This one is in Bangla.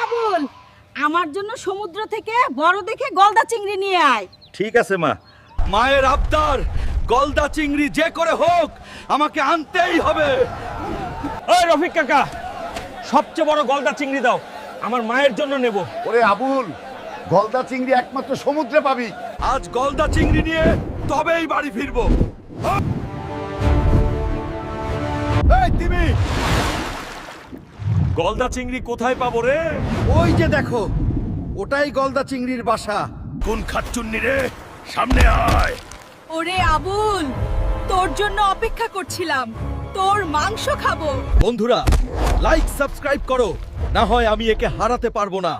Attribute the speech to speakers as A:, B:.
A: আবুল, আমার জন্য সমুদ্র থেকে বড় দেখে গলদা চিংড়ি নিয়ে আয়।
B: ঠিক আছে মা। মায়ের আবদার, গলদা চিংড়ি যে করে হোক আমাকে আনতেই হবে।
C: ওই রফিক কাকা, সবচেয়ে বড় গলদা চিংড়ি দাও, আমার মায়ের জন্য নেব।
D: ওরে আবুল, গলদা চিংড়ি একমাত্র সমুদ্রে পাবি।
B: আজ গলদা চিংড়ি নিয়ে তবেই বাড়ি ফিরবো। এই তিমি,
C: গলদা চিংড়ি কোথায় পাবো রে?
B: ওই যে দেখো, ওটাই গলদা চিংড়ির বাসা। কোন খাচ্চুন্নি রে, সামনে আয়।
A: ওরে আবুল, তোর জন্য অপেক্ষা করছিলাম, তোর মাংস খাবো।
B: বন্ধুরা, লাইক সাবস্ক্রাইব করো, না হয় আমি একে হারাতে পারবো না।